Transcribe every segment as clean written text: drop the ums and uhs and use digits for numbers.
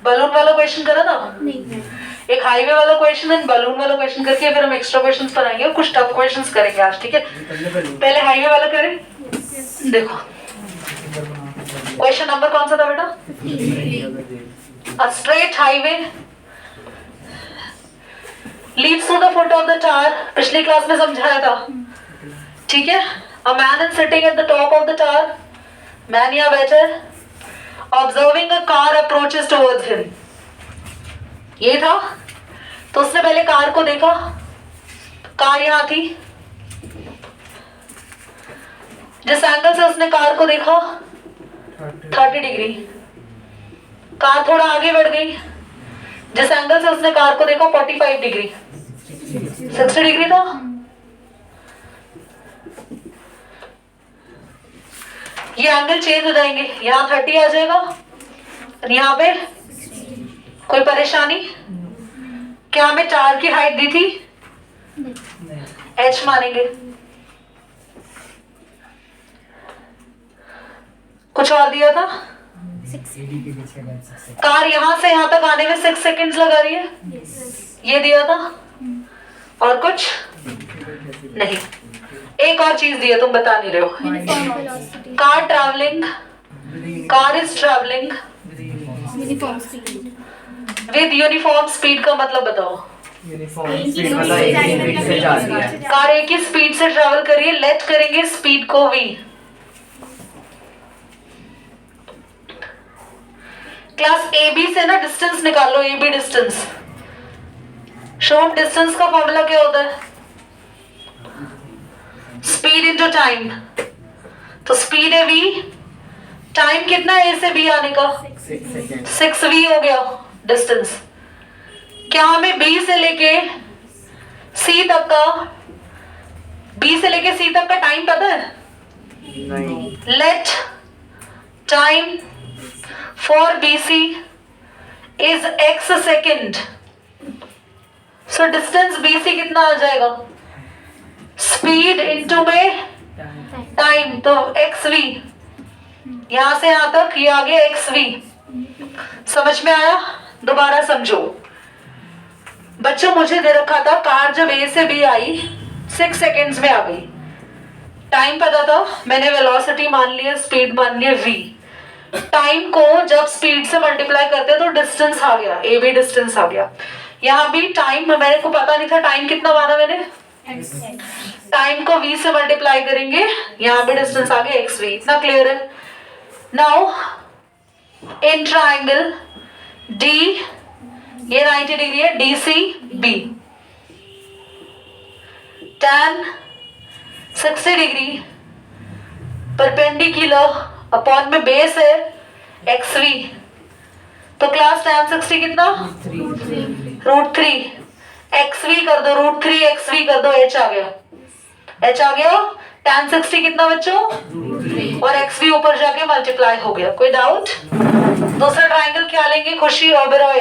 Balloon वाला question करा था, नहीं। एक हाईवे वाला क्वेश्चन एंड बलून वाला क्वेश्चन करके फिर हम एक्स्ट्रा क्वेश्चंस बनाएंगे और कुछ टफ क्वेश्चंस करेंगे आज, ठीक है? पहले हाईवे वाला करें। देखो क्वेश्चन नंबर कौन सा था बेटा? A straight highway leads to the foot of the tower. पिछली क्लास में समझाया था, ठीक है? A man is sitting at the top of the tower. Man यहाँ बैठा है, observing a car approaches towards him. ये था, तो उसने पहले कार को देखा, कार यहाँ थी, जिस एंगल से उसने कार को देखा 30 डिग्री, कार थोड़ा आगे बढ़ गई, जिस एंगल से उसने कार को देखा 45 डिग्री, 60 डिग्री था। ये एंगल चेंज हो जाएंगे, यहाँ 30 आ जाएगा और यहाँ पे कोई परेशानी? क्या हमें 4 की हाइट दी थी? h मानेंगे। कुछ और दिया था? कार यहाँ से यहाँ तक आने में 6 सेकंड्स लगा रही है, ये दिया था। और कुछ नहीं। एक और चीज दी है, तुम बता नहीं रहे हो। Car travelling, car is travelling with uniform speed का मतलब बताओ। कार एक ही स्पीड से ट्रैवल करिए, लेट करेंगे स्पीड को v। क्लास AB से ना डिस्टेंस निकाल लो, AB डिस्टेंस। शॉर्ट डिस्टेंस का फॉर्मूला क्या होता है? Speed into time. तो स्पीड है v, टाइम कितना है A से B आने का? 6v हो गया डिस्टेंस। क्या हमें B से लेके C तक का, B से लेके C तक का टाइम पता है? नहीं। Let time for BC is x second. So distance BC कितना आ जाएगा? स्पीड इनटू में टाइम, तो xv। यहां से यहां तक ये आ गया xv। समझ में आया? दोबारा समझो बच्चों, मुझे दे रखा था कार जब A से B आई 6 सेकेंड्स में आ गई, टाइम पता था, मैंने वेलोसिटी मान लिया, स्पीड मान लिया v। टाइम को जब स्पीड से मल्टीप्लाई करते हैं तो डिस्टेंस आ गया, AB डिस्टेंस आ गया। यहाँ भी टाइम मेरे को पता नहीं था, टाइम कितना माना मैंने? टाइम को v से मल्टीप्लाई करेंगे, यहाँ भी डिस्टेंस आ गया xv। इतना क्लियर है? नाउ इन ट्राइंगल D, ये 90 डिग्री है, DCB, tan 60 degree perpendicular upon में बेस है xv। तो क्लास tan 60 कितना? √3 xv कर दो, √3 xv कर दो, h आ गया, h आ गया। tan 60 कितना बच्चों? और xv ऊपर जाके मल्टीप्लाई हो गया। कोई डाउट? दूसरा ट्राइंगल क्या लेंगे खुशी ओबेरॉय?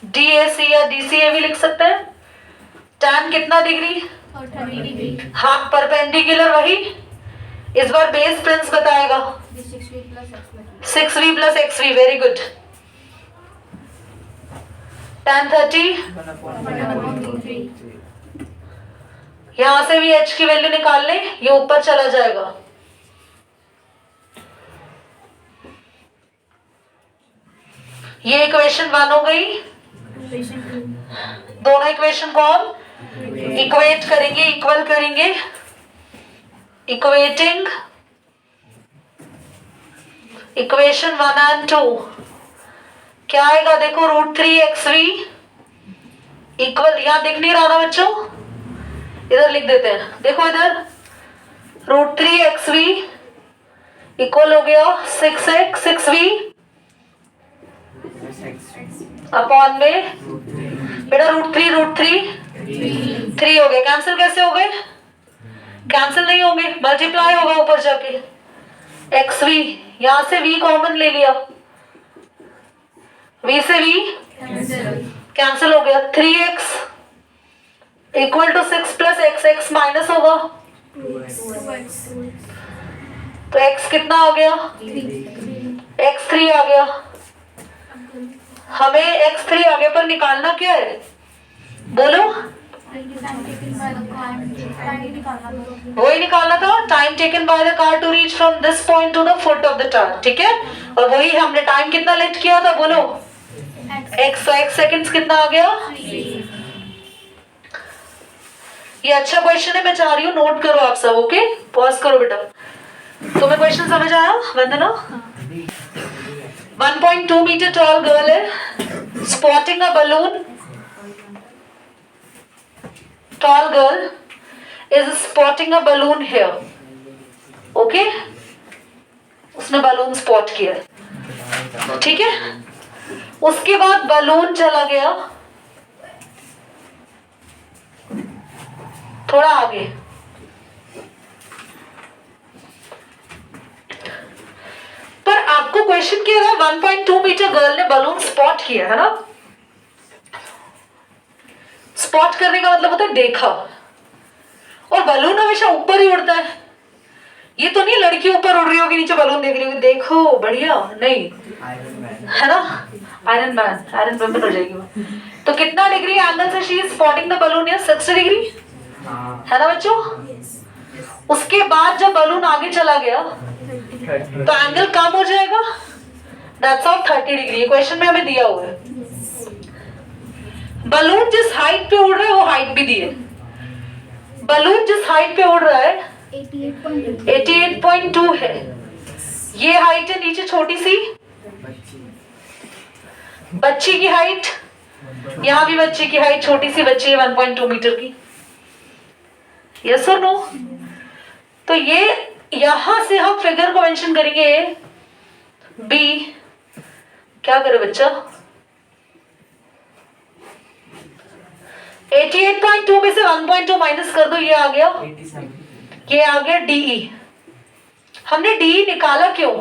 DAC या DCA भी लिख सकते हैं। tan कितना डिग्री? हाँ, परपेंडिकुलर वही, इस बार बेस प्रिंस बताएगा। 6v plus xv, very good. tan 30, यहां से भी h की वैल्यू निकाल ले, ये ऊपर चला जाएगा। ये इक्वेशन 1 हो गई। दोनों इक्वेशन को हम इक्वेट करेंगे, इक्वल करेंगे। इक्वेटिंग इक्वेशन 1 एंड 2 क्या आएगा? देखो √3 xv इक्वल, यहां दिख नहीं रहा ना बच्चों, इधर लिख देते हैं। देखो इधर √3 xv इक्वल हो गया 6v अपॉन में बेटा √3 3 हो गए। कैंसिल कैसे हो गए? कैंसिल नहीं होंगे, मल्टीप्लाई होगा ऊपर जाके। xv, यहां से v कॉमन ले लिया, v से v कैंसिल हो गया। 3x equal to 6 plus x, x minus होगा तो x कितना आ गया, x3 आ गया। हमें x3 आगे पर निकालना क्या है, बोलो। वही निकालना था, time taken by the car to reach from this point to the foot of the tower, ठीक है। और वही हमने टाइम कितना लेट किया था, बोलो x सेकंड्स कितना आ गया। ये अच्छा क्वेश्चन है, मैं चाह रही हूँ नोट करो आप सब, ओके। पॉज करो बेटा। तो मैं क्वेश्चन समझ आया वंदना। 1.2 मीटर टॉल गर्ल है, spotting a balloon. Tall girl is spotting a balloon here. Okay? उसने बलून स्पॉट किया, ठीक है। उसके बाद बलून चला गया थोड़ा आगे, पर आपको क्वेश्चन क्या है, 1.2 मीटर गर्ल ने बलून स्पॉट किया है ना। स्पॉट करने का मतलब होता है देखा, और बलून हमेशा ऊपर ही उड़ता है। ये तो नहीं लड़की ऊपर उड़ रही होगी नीचे बलून देख रही होगी, देखो बढ़िया, नहीं है ना। आयरन मैन हो जाएगी वो। तो कितना डिग्री एंगल से she is spotting the balloon, या 60 डिग्री है ना बच्चों। उसके बाद जब बलून आगे चला गया तो एंगल कम हो जाएगा, दैट्स ऑफ 30 डिग्री। क्वेश्चन में हमें दिया हुआ है। बलून जिस हाइट पे उड़ रहा है वो हाइट भी दी है। बलून जिस हाइट पे उड़ रहा है 88.2 है, ये हाइट है नीचे छोटी सी बच्ची की हाइट, यहाँ भी बच्ची की हाइट छोटी सी बच्ची है 1.2 मीटर की, यस और नो। तो ये यहां से हम फिगर को मेंशन करेंगे बी। क्या करे बच्चा, 88.2 में से 1.2 माइनस कर दो, ये आ गया 87। ये आ गया डीई। हमने डीई निकाला क्यों,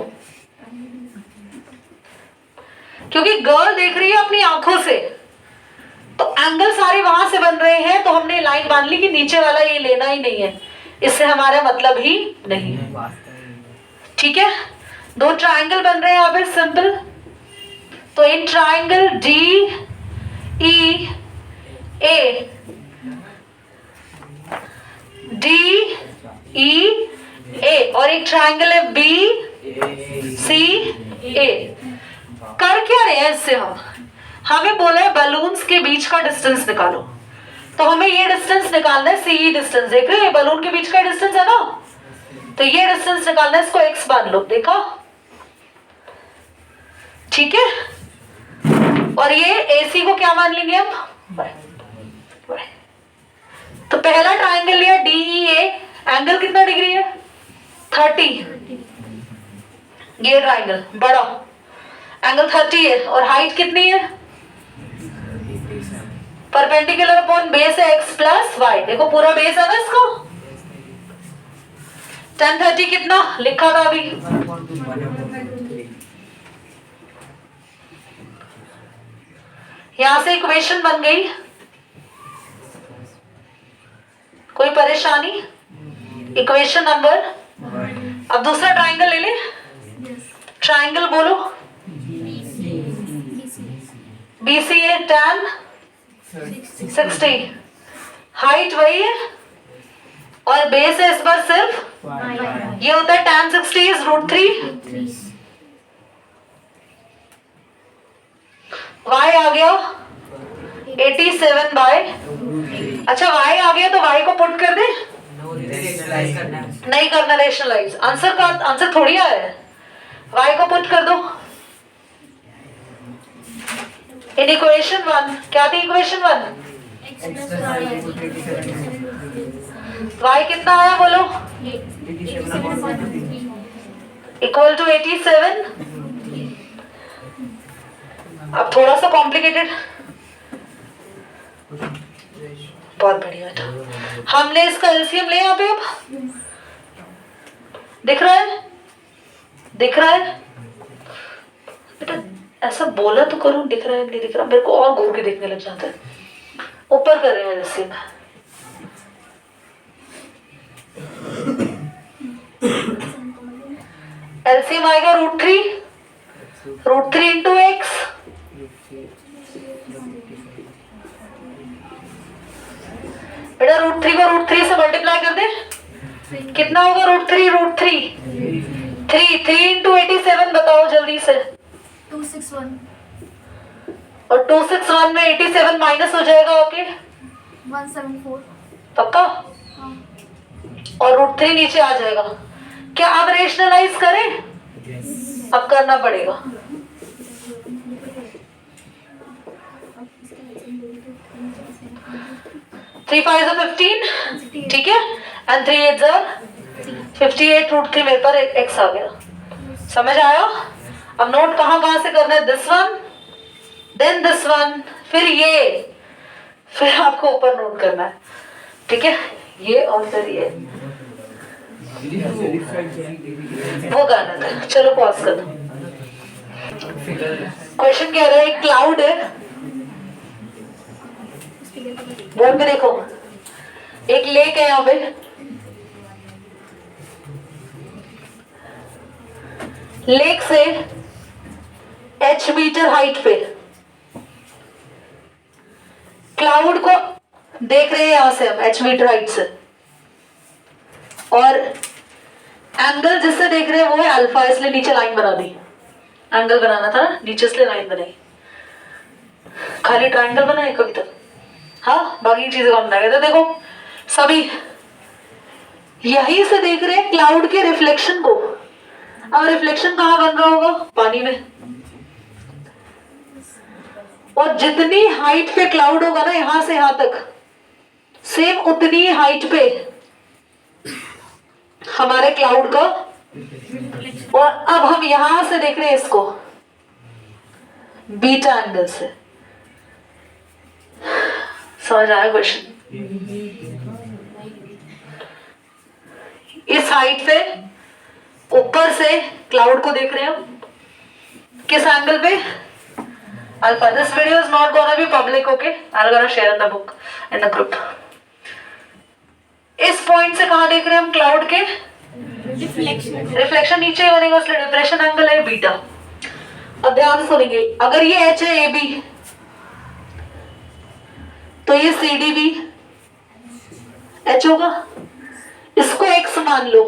क्योंकि गर्ल देख रही है अपनी आंखों से, तो एंगल सारे वहां से बन रहे हैं, तो हमने लाइन बांध ली कि नीचे वाला ये लेना ही नहीं है, इससे हमारा मतलब ही नहीं है, ठीक है। दो ट्राइंगल बन रहे हैं यहाँ पे सिंपल। तो in triangle D E A, D E A, और एक ट्राइंगल है बी सी ए। कर क्या रहे हैं इससे हम, हमें बोला है बलून्स के बीच का डिस्टेंस निकालो, तो हमें ये डिस्टेंस निकालना है, सी डिस्टेंस। देख रहे हैं बलून के बीच का डिस्टेंस है ना, तो ये डिस्टेंस निकालना है, इसको एक्स मान लो, देखा, ठीक है। और ये एसी को क्या मान लेंगे हम, तो पहला ट्राइंगल लिया डीईए, एंगल कितना डिग्री है 30, ये ट्राइंगल बड़ा एंगल 30 है, और हाइट कितनी है, परपेंडिकुलर अपॉन बेस है x प्लस वाई, देखो पूरा बेस है ना इसको। tan 30 कितना लिखा था अभी, यहां से इक्वेशन बन गई, कोई परेशानी, इक्वेशन नंबर। अब दूसरा ट्राइंगल ले ले, ट्राइंगल बोलो BCA tan 60, हाइट वही है और बेस है इस बार सिर्फ, ये होता है tan 60 इज √3, y आ गया 87 बाय, अच्छा y आ गया तो y को पुट कर दे, नहीं करना रेशनलाइज, आंसर का आंसर थोड़ी आया है, y को पुट कर दो इन इक्वेशन 1। क्या थी इक्वेशन 1, y कितना आया बोलो, इक्वल टू 87। अब थोड़ा सा कॉम्प्लिकेटेड, बहुत बढ़िया था। हमने इसका एलसीएम ले यहाँ पे, अब दिख रहा है, दिख रहा है बेटा, ऐसा बोला तो करूं, दिख रहा है नहीं दिख रहा, मेरे को और घूर के देखने लग जाता है। ऊपर कर रहे हैं एलसीएम, एलसीएम आएगा √3 इंटू एक्स, बेटा √3 को √3 से मल्टीप्लाई कर दे, कितना होगा √3 3 इंटू 87 बताओ जल्दी से। 261 और 261 में 87 माइनस हो जाएगा, ओके 174। पक्का? और √3 नीचे आ जाएगा। क्या अब रेशनलाइज करें? अब करना पड़ेगा। 3 5 15, ठीक है, एंड 3 8 58 √3 मेरे पर x आ गया। समझ आया? अब नोट कहाँ कहाँ से करना है? This one, then this one, फिर ये, फिर आपको ऊपर नोट करना है, ठीक है, ये और फिर ये, वो करना था। चलो पॉज कर दो। क्वेश्चन कह रहा है एक क्लाउड है, बोर्ड पे देखो, एक लेक है यहाँ पे, लेक से h मीटर हाइट पे क्लाउड को देख रहे हैं यहां से हम h मीटर हाइट से, और एंगल जिससे देख रहे हैं वो है अल्फा, इसलिए नीचे लाइन बना दी। एंगल बनाना था ना, नीचे इसलिए लाइन बनाई, खाली ट्रायंगल बनाए कभी तक? हाँ, बाकी चीजें कौन बनाएगा? तो देखो सभी यहीं से देख रहे हैं क्लाउड के रिफ्लेक्शन को। अब रिफ्लेक्शन कहाँ बन रहा होगा? पानी में। और जितनी हाइट पे क्लाउड होगा ना, यहां से यहां तक, सेम उतनी हाइट पे हमारे क्लाउड का, और अब हम यहां से देख रहे हैं इसको बीटा एंगल से। समझ आया क्वेश्चन? इस हाइट पे ऊपर से क्लाउड को देख रहे हैं हम, किस एंगल पे? Alpha. This video is not gonna be public, okay? I am gonna share in the book in the group. इस पॉइंट से कहां देख रहे हैं हम क्लाउड के? रिफ्लेक्शन नीचे ही बनेगा, इसलिए डिप्रेशन एंगल है बीटा। अब ध्यान से सुनेंगे, अगर ये एच है ए बी, तो ये सी डी बी एच होगा, इसको एक्स मान लो,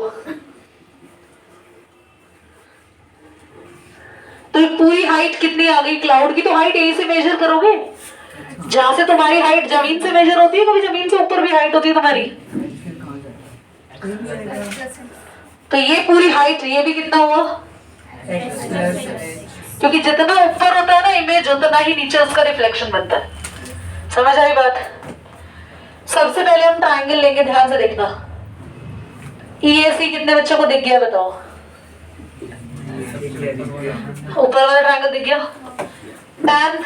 तो ये पूरी हाइट कितनी आ गई क्लाउड की? तो हाइट ए से मेजर करोगे, जहां से तुम्हारी हाइट जमीन से मेजर होती है, कभी जमीन से ऊपर भी हाइट होती है तुम्हारी, तो ये पूरी हाइट, ये भी कितना हुआ? क्योंकि जितना ऊपर होता है ना इमेज, उतना ही नीचे उसका रिफ्लेक्शन बनता है। समझ आई बात? सबसे पहले हम ट्रायंगल लेंगे, ध्यान से देखना। EAC कितने बच्चों को दिख गया बताओ? ऊपर वाला ट्रायंगल दिख गया? tan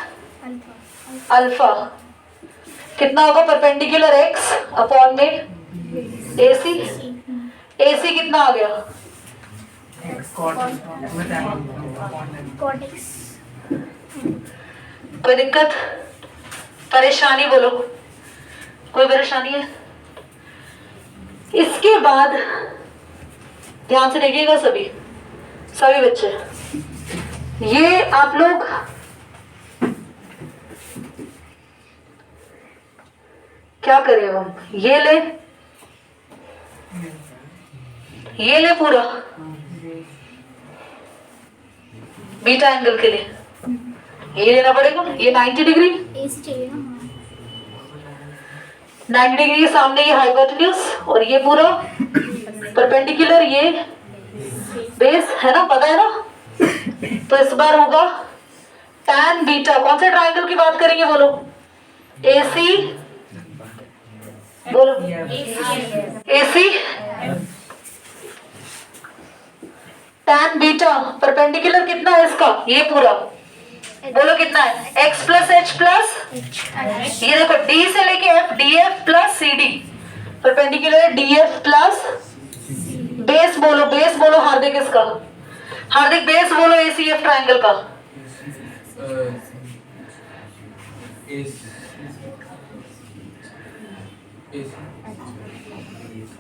अल्फा कितना होगा? परपेंडिकुलर x अपॉन में AC। AC कितना आ गया? कोई दिक्कत, परेशानी बोलो? कोई परेशानी है? इसके बाद ध्यान से देखिएगा सभी बच्चे, ये आप लोग क्या करें, हम ये ले पूरा बीटा एंगल के लिए ये लेना पड़ेगा। ये 90 डिग्री, 90 डिग्री के सामने ये हाइपोटेन्यूज, और ये पूरा परपेंडिकुलर, ये बेस है ना, पता है ना? तो इस बार होगा tan बीटा। कौन से ट्रायंगल की बात करेंगे बोलो? AC बोलो, AC tan बीटा परपेंडिकुलर कितना है इसका? ये पूरा बोलो कितना है? x प्लस एच प्लस, ये देखो D से लेके F, DF plus CD, perpendicular DF plus base बोलो हार्दिक, इसका हार्दिक बेस बोलो ACF ट्रायंगल का।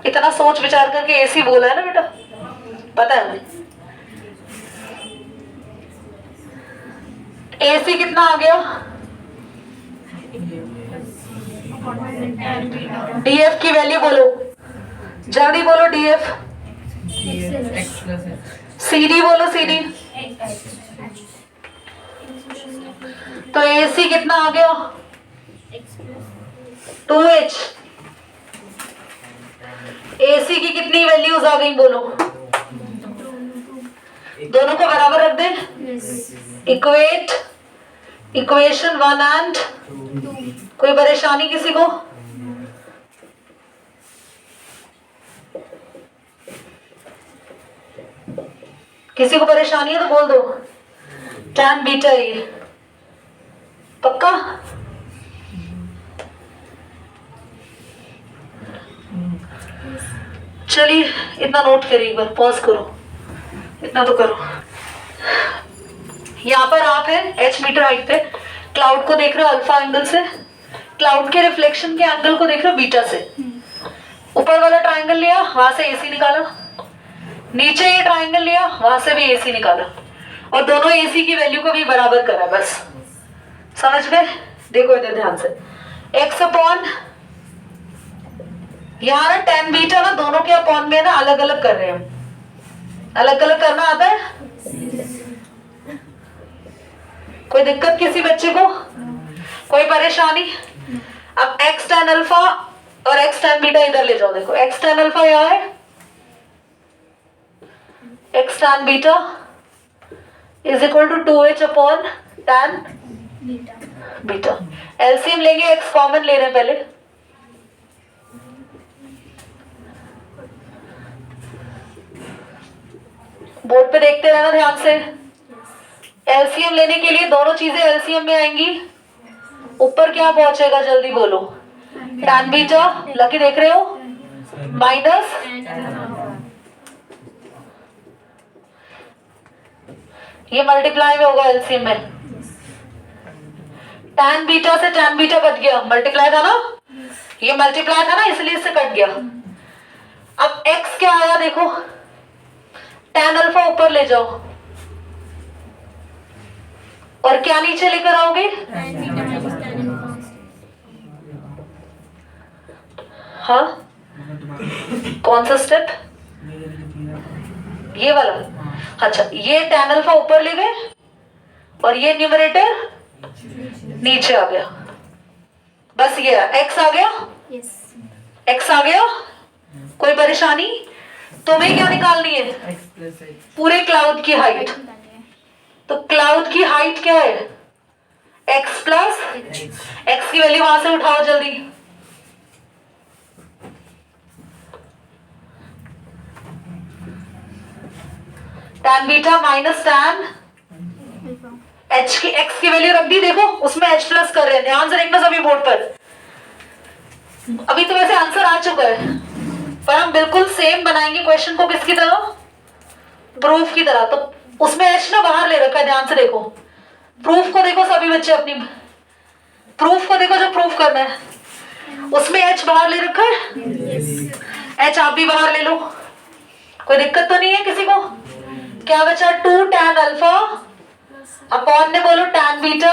इतना सोच विचार करके AC बोला है ना बेटा, पता है हमें। AC कितना आ गया? DF की वैल्यू बोलो, जल्दी बोलो DF। CD बोलो CD। तो AC कितना आ गया? 2H। AC की कितनी वैल्यूज आ गई बोलो? दोनों को बराबर रख दे। इक्वेट इक्वेशन 1 एंड कोई परेशानी किसी को? किसी को परेशानी है तो बोल दो। tan बीटा ये पक्का? चलिए इतना नोट करिए, एक बार पॉज करो, इतना तो करो। यहाँ पर आप है h मीटर हाइट पे, क्लाउड को देख रहे हो अल्फा एंगल से, क्लाउड के रिफ्लेक्शन के एंगल को देख रहे हो बीटा से। ऊपर वाला ट्रायंगल लिया, वहां से AC निकाला, नीचे ये ट्रायंगल लिया, वहां से भी AC निकाला, और दोनों AC की वैल्यू को भी बराबर करा। बस समझ गए? देखो इधर ध्यान से, x अपॉन यहाँ ना tan बीटा ना दोनों के अपॉन में ना अलग अलग कर रहे हैं हम। अलग अलग करना आता है? कोई दिक्कत किसी बच्चे को? कोई परेशानी? अब x tan अल्फा और x tan बीटा इधर ले जाओ। देखो x tan अल्फा यहाँ है, x tan beta is equal to 2h upon tan beta. LCM लेंगे, x कॉमन ले रहे हैं पहले। बोर्ड पे देखते रहना ध्यान से। एलसीएम लेने के लिए दोनों चीजें एलसीएम में आएंगी। ऊपर क्या पहुंचेगा जल्दी बोलो? tan बीटा, लकी देख रहे हो, माइनस ये मल्टीप्लाई में होगा एलसीएम में। tan बीटा से tan बीटा कट गया, मल्टीप्लाई था ना, ये मल्टीप्लाई था ना इसलिए इससे कट गया। अब x क्या आया देखो, tan अल्फा ऊपर ले जाओ और क्या नीचे लेकर आओगे? हाँ कौन सा स्टेप? ये वाला। अच्छा ये tan अल्फा ऊपर ले गए और ये न्यूमरेटर नीचे आ गया। बस ये x आ गया, x आ गया। कोई परेशानी? तुम्हें क्या निकालनी है? पूरे क्लाउड की हाइट। तो क्लाउड की हाइट क्या है? x प्लस x की वैल्यू वहां से उठाओ जल्दी। tan beta minus tan h की x की वैल्यू रख दी। देखो उसमें h प्लस कर रहे हैं, ध्यान से देखना सभी बोर्ड पर। अभी तो वैसे आंसर आ चुका है पर हम बिल्कुल सेम बनाएंगे क्वेश्चन को। किसकी तरह? प्रूफ की तरह। तो उसमें h ना बाहर ले रखा है, ध्यान से देखो। प्रूफ को देखो सभी बच्चे, अपनी प्रूफ को देखो जो प्रूफ करना है उसमें h बाहर ले रखा है। h आप भी बाहर ले लो, कोई दिक्कत तो नहीं है किसी को? क्या बचा? 2 tan अल्फा अपॉन ने बोलो tan बीटा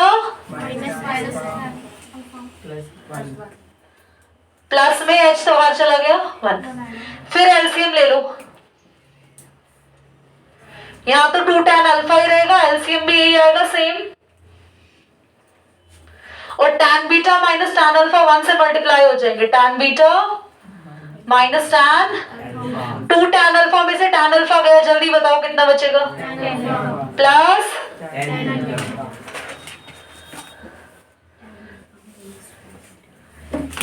प्लस में h तो बाहर चला गया 1। फिर एलसीएम ले लो, यहाँ तो 2 tan अल्फा ही रहेगा, एलसीएम भी यही आएगा सेम। और tan beta minus tan alpha 1 से मल्टीप्लाई हो जाएंगे। tan beta minus tan 2 tan alpha में से tan अल्फा गया, जल्दी बताओ कितना बचेगा? प्लस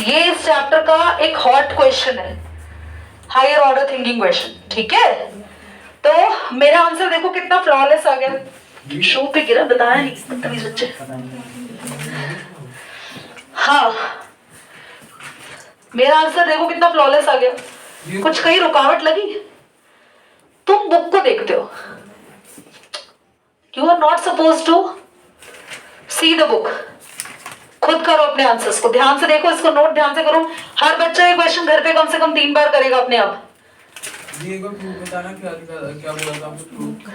ये इस चैप्टर का एक हॉट क्वेश्चन है, हायर ऑर्डर थिंकिंग क्वेश्चन। ठीक है, तो मेरा आंसर देखो कितना फ्लॉलेस आ गया। शो पे गिरा, बताया नहीं बदतमीज बच्चे। हाँ मेरा आंसर देखो कितना फ्लॉलेस आ गया। कुछ कहीं रुकावट लगी? तुम बुक को देखते हो, you are not suppose to see the book. खुद करो अपने आंसर्स को, ध्यान से देखो, इसको नोट ध्यान से करो। हर बच्चा ये क्वेश्चन घर पे कम से कम 3 बार करेगा अपने आप। ये को प्रूफ बताना, क्या बोला था आपको? प्रूफ